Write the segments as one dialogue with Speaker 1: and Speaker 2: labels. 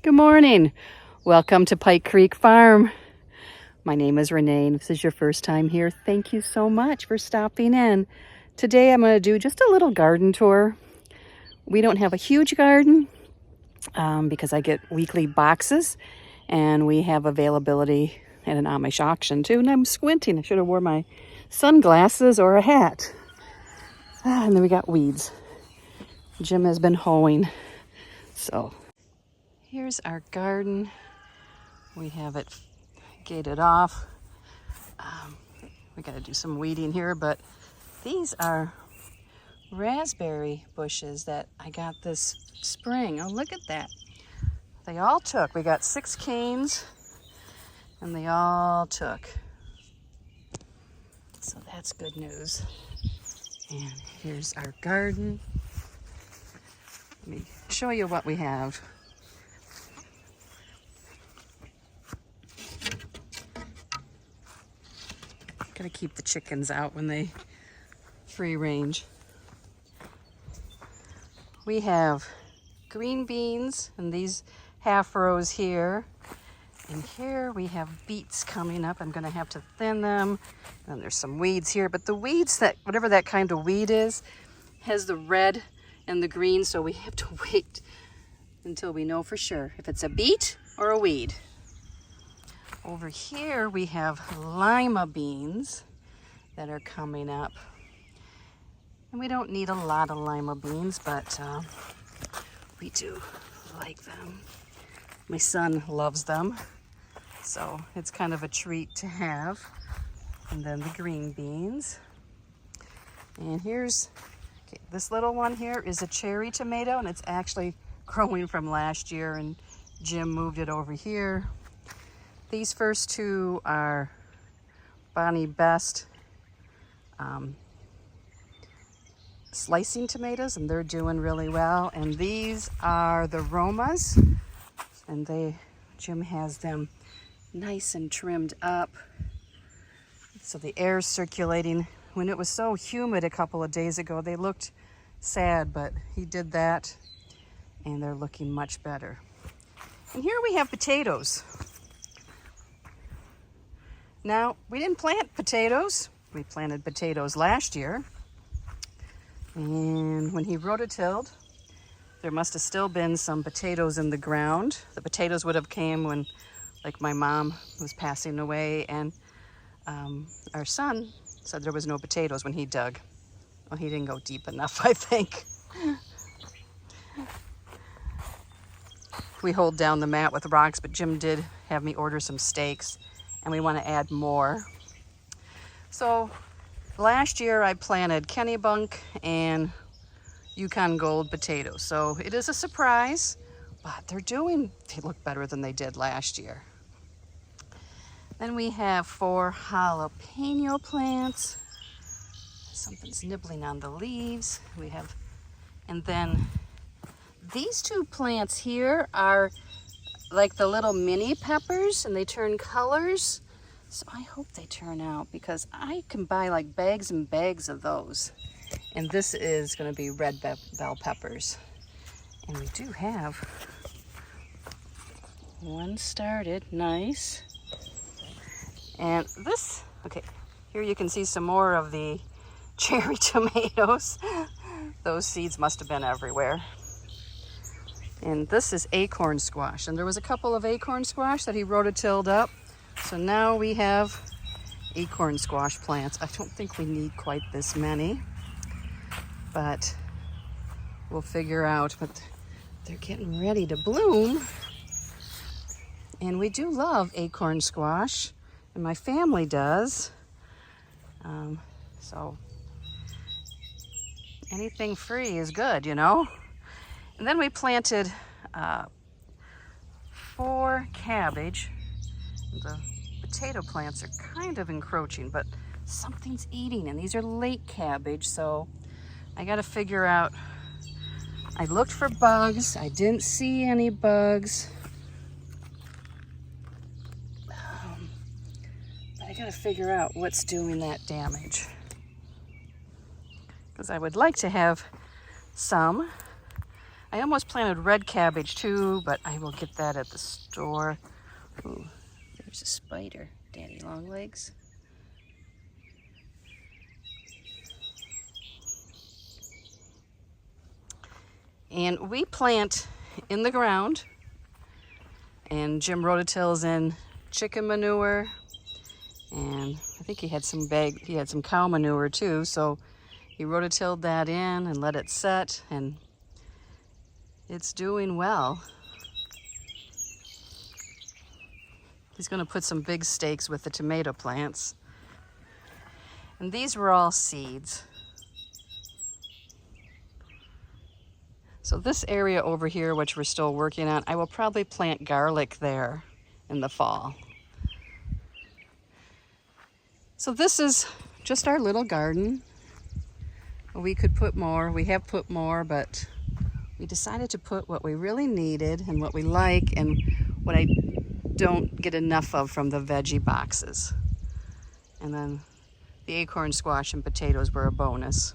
Speaker 1: Good morning. Welcome to Pike Creek Farm. My name is Renee, and if this is your first time here, thank you so much for stopping in. Today I'm going to do just a little garden tour. We don't have a huge garden because I get weekly boxes, and we have availability at an Amish auction too, and I'm squinting. I should have worn my sunglasses or a hat. And then we got weeds. Jim has been hoeing, so here's our garden. We have it gated off. We got to do some weeding here, but these are raspberry bushes that I got this spring. Oh, look at that. They all took. We got 6 canes, and they all took. So that's good news. And here's our garden. Let me show you what we have. Gotta keep the chickens out when they free range. We have green beans and these half rows here. And here we have beets coming up. I'm gonna have to thin them. And there's some weeds here, but the weeds, that whatever that kind of weed is, has the red and the green, so we have to wait until we know for sure if it's a beet or a weed. Over here we have lima beans that are coming up. And we don't need a lot of lima beans, but we do like them. My son loves them, so it's kind of a treat to have. And then the green beans. And here's, okay, this little one here is a cherry tomato, and it's actually growing from last year, and Jim moved it over here. These first two are Bonnie Best slicing tomatoes, and they're doing really well. And these are the Romas, and Jim has them nice and trimmed up, so the air's circulating. When it was so humid a couple of days ago, they looked sad, but he did that, and they're looking much better. And here we have potatoes. Now, we didn't plant potatoes. We planted potatoes last year. And when he rototilled, there must have still been some potatoes in the ground. The potatoes would have came when, like, my mom was passing away, and our son said there was no potatoes when he dug. Well, he didn't go deep enough, I think. We hold down the mat with rocks, but Jim did have me order some stakes, and we want to add more. So last year I planted Kennebunk and Yukon Gold potatoes. So it is a surprise, but they look better than they did last year. Then we have 4 jalapeno plants. Something's nibbling on the leaves. And then these 2 plants here are like the little mini peppers, and they turn colors. So I hope they turn out, because I can buy like bags and bags of those. And this is going to be red bell peppers. And we do have one started, nice. And this, okay, here you can see some more of the cherry tomatoes. Those seeds must have been everywhere. And this is acorn squash. And there was a couple of acorn squash that he rototilled up. So now we have acorn squash plants. I don't think we need quite this many, but we'll figure out. But they're getting ready to bloom. And we do love acorn squash, and my family does. So anything free is good, you know? And then we planted 4 cabbage. The potato plants are kind of encroaching, but something's eating, and these are late cabbage, so I got to figure out. I looked for bugs. I didn't see any bugs. But I got to figure out what's doing that damage, because I would like to have some I almost planted red cabbage too, but I will get that at the store. Ooh, there's a spider, daddy long legs. And we plant in the ground, and Jim rototills in chicken manure, and I think he had some cow manure too, so he rototilled that in and let it set, and it's doing well. He's going to put some big stakes with the tomato plants. And these were all seeds. So this area over here, which we're still working on, I will probably plant garlic there in the fall. So this is just our little garden. We could put more. We have put more, but we decided to put what we really needed and what we like and what I don't get enough of from the veggie boxes. And then the acorn squash and potatoes were a bonus.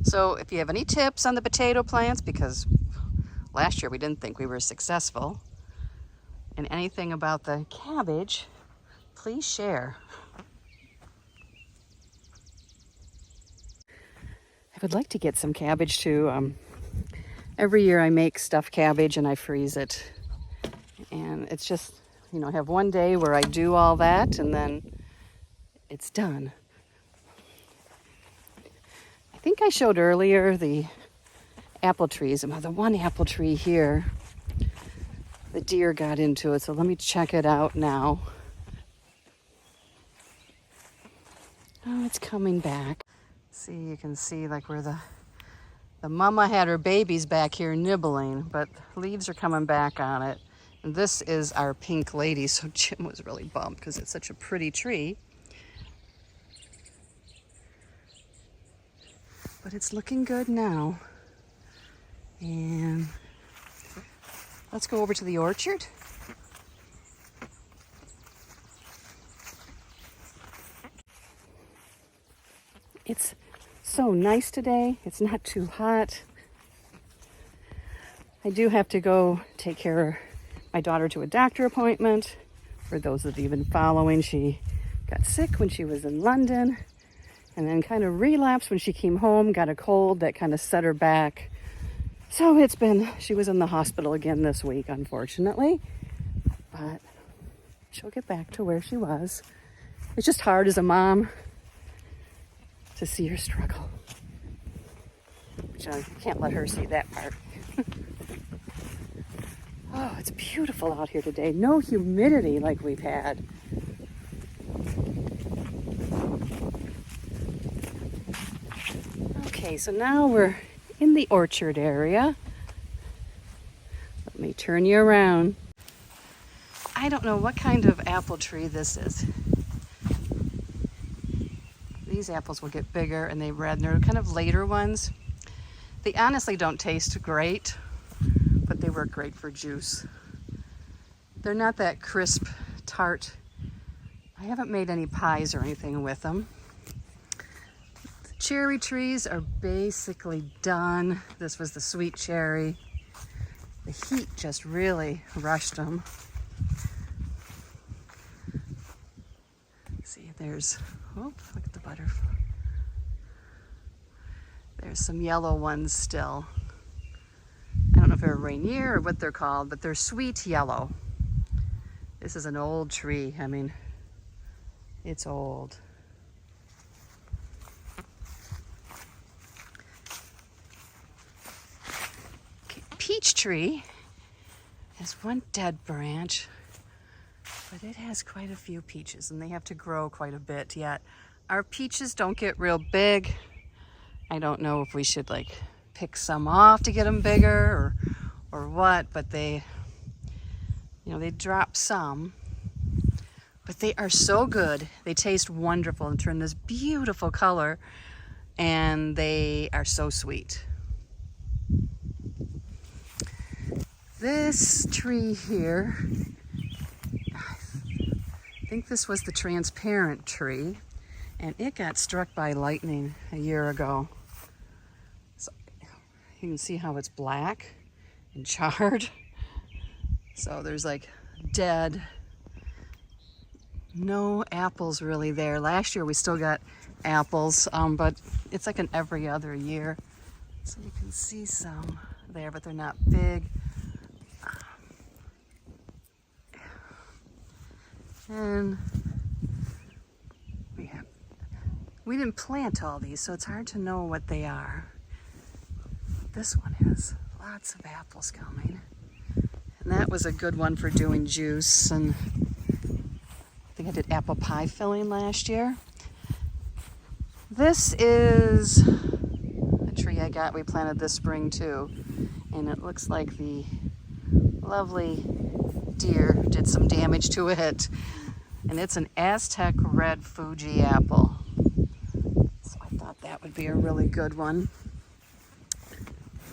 Speaker 1: So if you have any tips on the potato plants, because last year we didn't think we were successful, and anything about the cabbage, please share. I would like to get some cabbage too. Every year I make stuffed cabbage and I freeze it. And it's just, you know, I have one day where I do all that and then it's done. I think I showed earlier the apple trees. The one apple tree here, the deer got into it, so let me check it out now. Oh, it's coming back. See, you can see like where the mama had her babies back here nibbling, but leaves are coming back on it. And this is our pink lady, so Jim was really bummed because it's such a pretty tree. But it's looking good now. And let's go over to the orchard. It's so nice today. It's not too hot. I do have to go take care of my daughter to a doctor appointment. For those of you who've been following, she got sick when she was in London and then kind of relapsed when she came home, got a cold that kind of set her back. So she was in the hospital again this week, unfortunately, but she'll get back to where she was. It's just hard as a mom to see her struggle, which I can't let her see that part. Oh, it's beautiful out here today. No humidity like we've had. Okay, so now we're in the orchard area. Let me turn you around. I don't know what kind of apple tree this is. These apples will get bigger and they red, and they're kind of later ones. They honestly don't taste great, but they work great for juice. They're not that crisp, tart. I haven't made any pies or anything with them. The cherry trees are basically done. This was the sweet cherry. The heat just really rushed them. See, there's, oh, look at the butterfly. There's some yellow ones still. I don't know if they're Rainier or what they're called, but they're sweet yellow. This is an old tree. I mean, it's old. Okay, peach tree has one dead branch, but it has quite a few peaches and they have to grow quite a bit yet. Our peaches don't get real big. I don't know if we should like pick some off to get them bigger or what, but they, you know, they drop some, but they are so good. They taste wonderful and turn this beautiful color, and they are so sweet. This tree here, I think this was the transparent tree. and it got struck by lightning a year ago. So you can see how it's black and charred. So there's like dead, no apples really there. Last year we still got apples, but it's like an every other year. So you can see some there, but they're not big. And we didn't plant all these, so it's hard to know what they are. This one has lots of apples coming. And that was a good one for doing juice. And I think I did apple pie filling last year. This is a tree I got, we planted this spring too. And it looks like the lovely deer did some damage to it. And it's an Aztec red Fuji apple. So I thought that would be a really good one.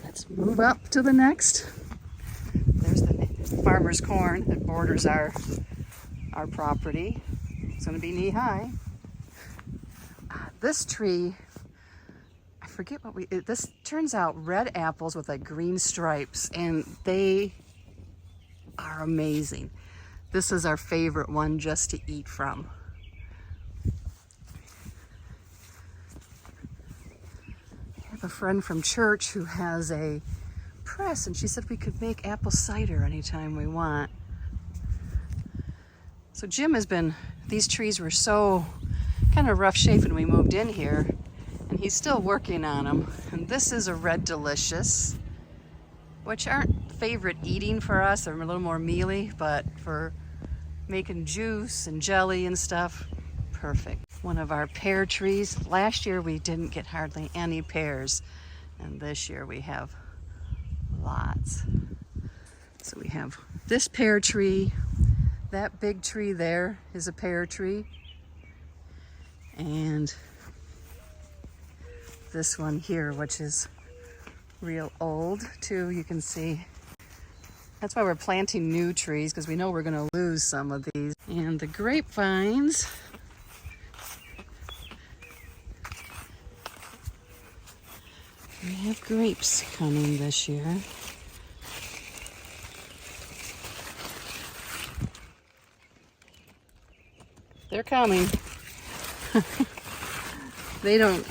Speaker 1: Let's move up to the next. There's the farmer's corn that borders our property. It's going to be knee high. This tree, I forget what this turns out red apples with like green stripes, and they are amazing. This is our favorite one just to eat from. I have a friend from church who has a press, and she said we could make apple cider anytime we want. So Jim has been, these trees were so kind of rough shape when we moved in here, and he's still working on them. And this is a red delicious, which aren't favorite eating for us. They're a little more mealy, but for making juice and jelly and stuff, perfect. One of our pear trees. Last year we didn't get hardly any pears, and this year we have lots. So we have this pear tree, that big tree there is a pear tree, and this one here, which is real old too, you can see. That's why we're planting new trees, because we know we're going to lose some of these. And the grapevines, we have grapes coming this year. They're coming. They don't,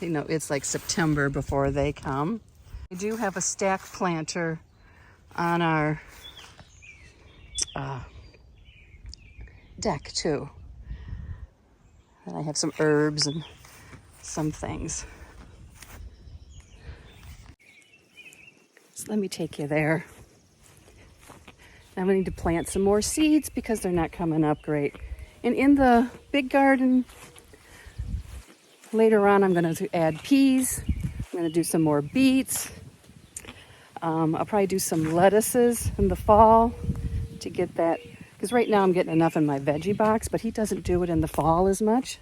Speaker 1: you know, it's like September before they come. We do have a stack planter on our deck too. And I have some herbs and some things. So let me take you there. Now we need to plant some more seeds because they're not coming up great. And in the big garden, later on I'm going to add peas. I'm going to do some more beets. I'll probably do some lettuces in the fall to get that, because right now I'm getting enough in my veggie box, but he doesn't do it in the fall as much.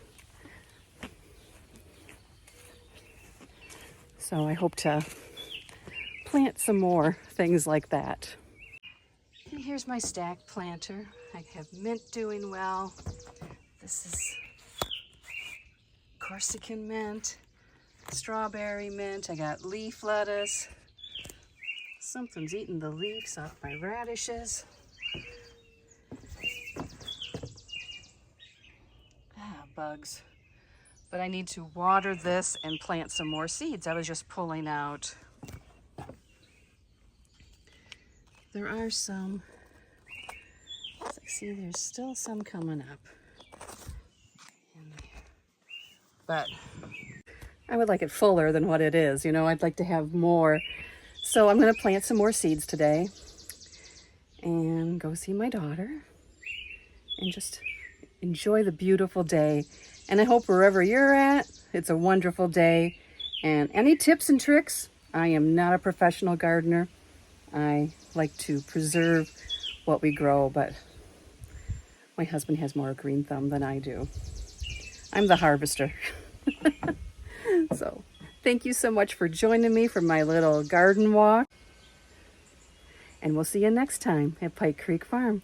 Speaker 1: So I hope to plant some more things like that. And here's my stack planter. I have mint doing well. This is Corsican mint, strawberry mint. I got leaf lettuce. Something's eating the leaves off my radishes. Bugs. But I need to water this and plant some more seeds. I was just pulling out. There are some. See, there's still some coming up. But I would like it fuller than what it is. You know, I'd like to have more. So I'm going to plant some more seeds today and go see my daughter and just enjoy the beautiful day. And I hope wherever you're at, it's a wonderful day. And any tips and tricks? I am not a professional gardener. I like to preserve what we grow, but my husband has more green thumb than I do. I'm the harvester. So thank you so much for joining me for my little garden walk. And we'll see you next time at Pike Creek Farm.